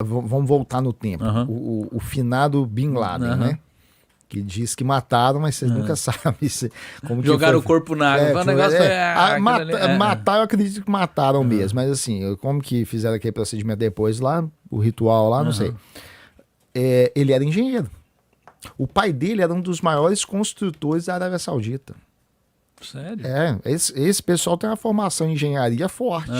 Vamos voltar no tempo. O finado Bin Laden, né? Que diz que mataram, mas vocês nunca sabem como Jogaram o corpo na água. O negócio foi... matar, eu acredito que mataram mesmo. Mas assim, como que fizeram aquele procedimento depois lá, o ritual lá, não sei. Ele era engenheiro. O pai dele era um dos maiores construtores da Arábia Saudita. Sério? Esse pessoal tem uma formação em engenharia forte.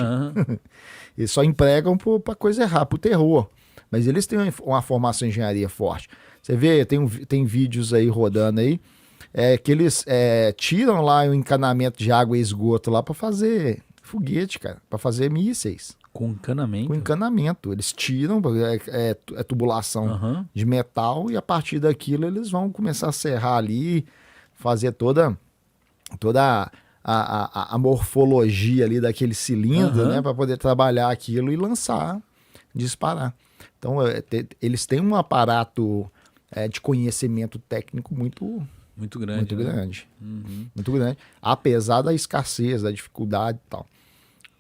Eles só empregam pra coisa errada, pro terror. Mas eles têm uma formação em engenharia forte. Você vê, tem vídeos aí rodando aí, que eles tiram lá o encanamento de água e esgoto lá pra fazer foguete, cara, pra fazer mísseis. Com encanamento? Com encanamento. Eles tiram, tubulação de metal, e a partir daquilo eles vão começar a serrar ali, fazer toda a morfologia ali daquele cilindro, né, para poder trabalhar aquilo e lançar, disparar. Então, eles têm um aparato de conhecimento técnico muito grande. Muito grande. Muito grande. Apesar da escassez, da dificuldade e tal.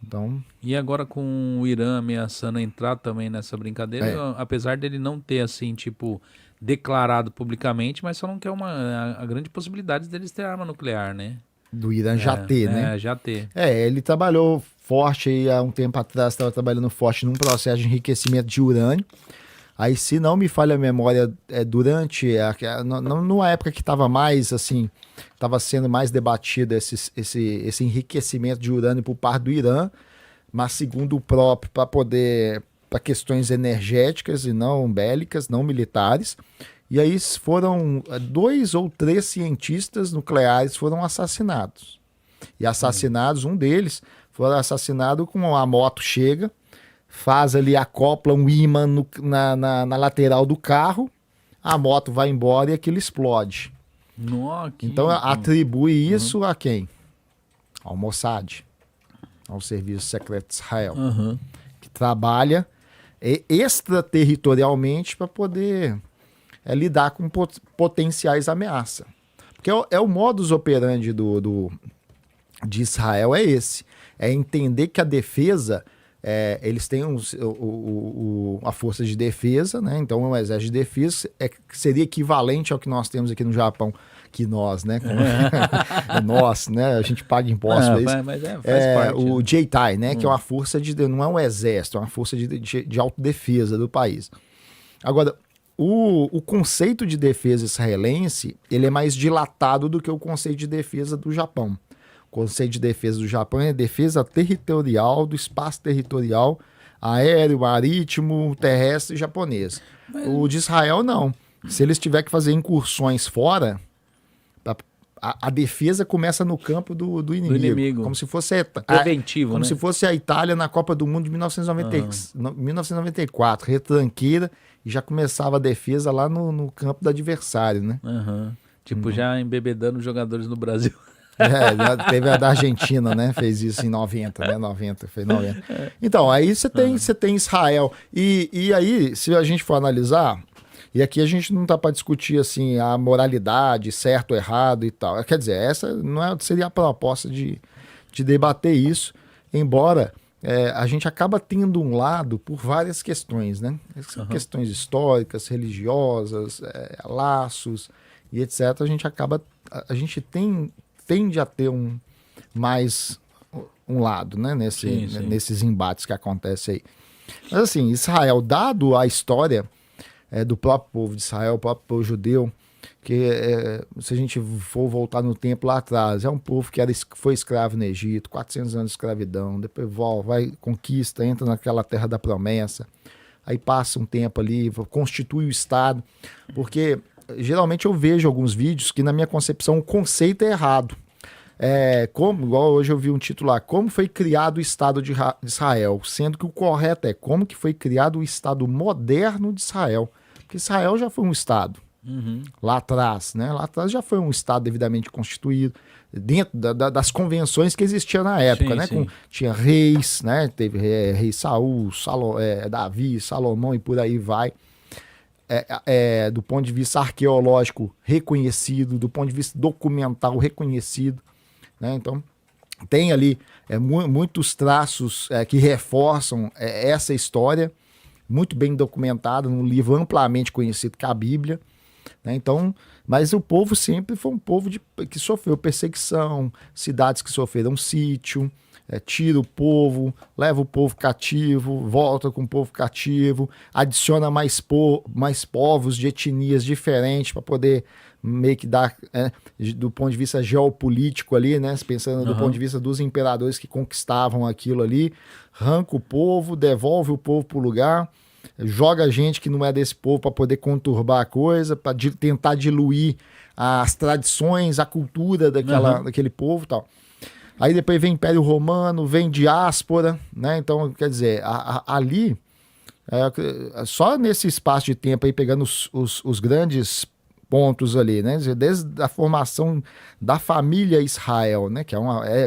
Então... E agora com o Irã ameaçando entrar também nessa brincadeira, apesar dele não ter, assim, tipo, declarado publicamente, mas só não quer a grande possibilidade deles ter arma nuclear, né? Do Irã já ter, né? Já ter. Ele trabalhou forte aí há um tempo atrás, estava trabalhando forte num processo de enriquecimento de urânio. Aí, se não me falha a memória, durante, numa época que estava mais, assim, estava sendo mais debatido esse enriquecimento de urânio por parte do Irã, mas segundo o próprio, para questões energéticas e não bélicas, não militares. E aí foram 2 ou 3 cientistas nucleares foram assassinados. E assassinados, um deles foi assassinado com a moto chega, faz ali, acopla um ímã na lateral do carro, a moto vai embora e aquilo explode. Nossa, então atribui isso a quem? Ao Mossad, ao Serviço Secreto de Israel, que trabalha extraterritorialmente para poder lidar com potenciais ameaças. Porque o modus operandi de Israel é esse. É entender que a defesa... eles têm a força de defesa, né? Então o exército de defesa seria equivalente ao que nós temos aqui no Japão, que nós, né? Nós, né? A gente paga impostos. Mas faz parte. O Jeitai, né? Que é uma força não é um exército, é uma força de autodefesa do país. Agora, o conceito de defesa israelense, ele é mais dilatado do que o conceito de defesa do Japão. O conceito de defesa do Japão é defesa territorial, do espaço territorial, aéreo, marítimo, terrestre e japonês. O de Israel, não. Se eles tiverem que fazer incursões fora, a defesa começa no campo do inimigo. Como se fosse preventivo, como né? se fosse a Itália na Copa do Mundo de 1994, retranqueira, e já começava a defesa lá no campo do adversário, né? Tipo, já embebedando jogadores no Brasil. Já teve a da Argentina, né? Fez isso em 90, né? 90, fez 90. Então, aí você tem Israel. E aí, se a gente for analisar, e aqui a gente não tá para discutir assim a moralidade, certo ou errado e tal. Quer dizer, essa não seria a proposta de debater isso, embora a gente acaba tendo um lado por várias questões, né? Questões históricas, religiosas, laços e etc. A gente tende a ter mais um lado, né, nesses embates que acontecem aí. Mas assim, Israel, dado a história do próprio povo de Israel, o próprio povo judeu, que se a gente for voltar no tempo lá atrás, é um povo que foi escravo no Egito, 400 anos de escravidão, depois vai, conquista, entra naquela terra da promessa, aí passa um tempo ali, constitui o Estado, porque... Geralmente eu vejo alguns vídeos que, na minha concepção, o conceito é errado. Igual hoje eu vi um título lá, como foi criado o Estado de Israel, sendo que o correto é como que foi criado o Estado moderno de Israel. Porque Israel já foi um Estado lá atrás, né? Lá atrás já foi um Estado devidamente constituído, dentro das convenções que existiam na época, né? Tinha reis, né? Teve rei Saul, Davi, Salomão e por aí vai. Do ponto de vista arqueológico reconhecido, do ponto de vista documental reconhecido, né? Então tem ali muitos traços que reforçam essa história, muito bem documentado num livro amplamente conhecido que é a Bíblia, né? Então, mas o povo sempre foi um povo que sofreu perseguição, cidades que sofreram sítio, tira o povo, leva o povo cativo, volta com o povo cativo, adiciona mais povos de etnias diferentes para poder meio que dar, do ponto de vista geopolítico ali, né? Pensando do ponto de vista dos imperadores que conquistavam aquilo ali, arranca o povo, devolve o povo para o lugar, joga gente que não é desse povo para poder conturbar a coisa, para tentar diluir as tradições, a cultura daquele povo e tal. Aí depois vem Império Romano, vem diáspora, né? Então, quer dizer, ali, só nesse espaço de tempo aí, pegando os grandes pontos ali, né? Desde a formação da família Israel, né? Que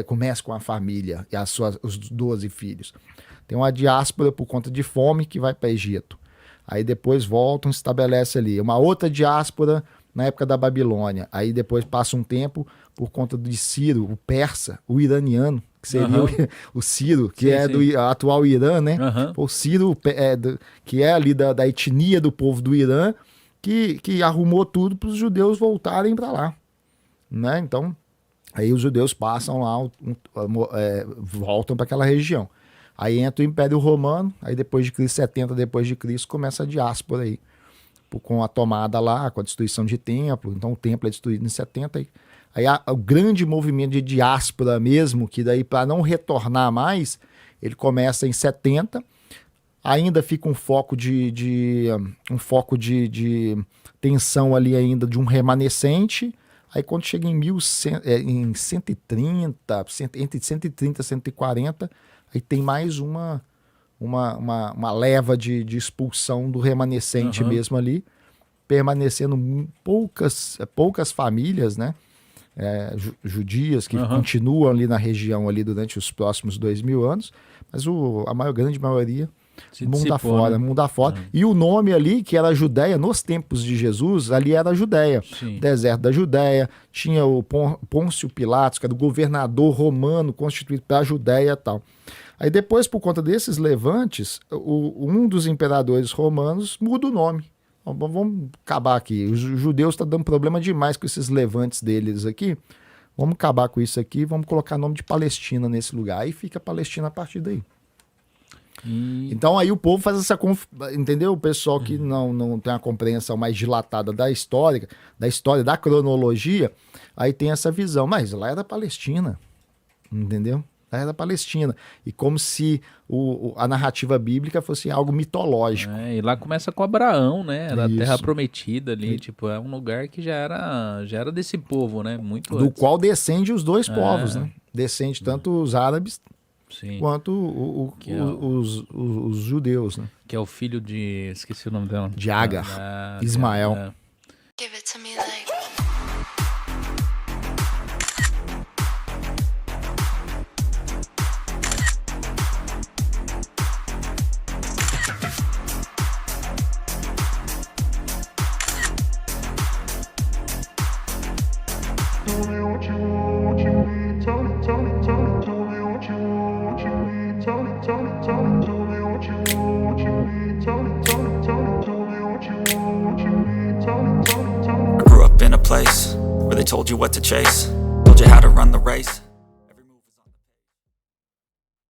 começa com a família e os 12 filhos. Tem uma diáspora por conta de fome que vai para Egito. Aí depois voltam, se estabelece ali. Uma outra diáspora na época da Babilônia. Aí depois passa um tempo por conta de Ciro, o persa, o iraniano, que seria o Ciro, que do atual Irã, né? O Ciro, que é ali da etnia do povo do Irã, que arrumou tudo para os judeus voltarem para lá, né? Então, aí os judeus passam lá, voltam para aquela região. Aí entra o Império Romano, aí depois de Cristo, 70 depois de Cristo, começa a diáspora aí, com a tomada lá, com a destruição de templo. Então o templo é destruído em 70. Aí o grande movimento de diáspora mesmo, que daí para não retornar mais, ele começa em 70. Ainda fica um foco de tensão ali ainda de um remanescente. Aí quando chega em 130, entre 130 e 140, aí tem mais uma leva de expulsão do remanescente mesmo ali, permanecendo poucas famílias, né? Judias que continuam ali na região ali durante os próximos 2000 anos, mas grande maioria mundo afora. E o nome ali, que era Judéia, nos tempos de Jesus, ali era Judéia. Sim. Deserto da Judéia, tinha o Pôncio Pilatos, que era o governador romano constituído para a Judéia e tal. Aí depois, por conta desses levantes, um dos imperadores romanos muda o nome. Vamos acabar aqui. Os judeus estão dando problema demais com esses levantes deles aqui. Vamos acabar com isso aqui, vamos colocar nome de Palestina nesse lugar. Aí fica Palestina a partir daí. Então aí o povo faz essa... Entendeu? O pessoal que não tem a compreensão mais dilatada da história, da cronologia, aí tem essa visão. Mas lá era Palestina. Entendeu? Lá era Palestina. E como se a narrativa bíblica fosse algo mitológico. E lá começa com Abraão, né? Era a terra prometida ali. Tipo, é um lugar que já era desse povo, né? Muito do antes. Qual descende os dois povos, né? Descende tanto os árabes... Sim. Quanto os judeus, né? Que é o filho de... Esqueci o nome dela. De Agar. Ismael. Give it to me like... Place where they told you what to chase, told you how to run the race.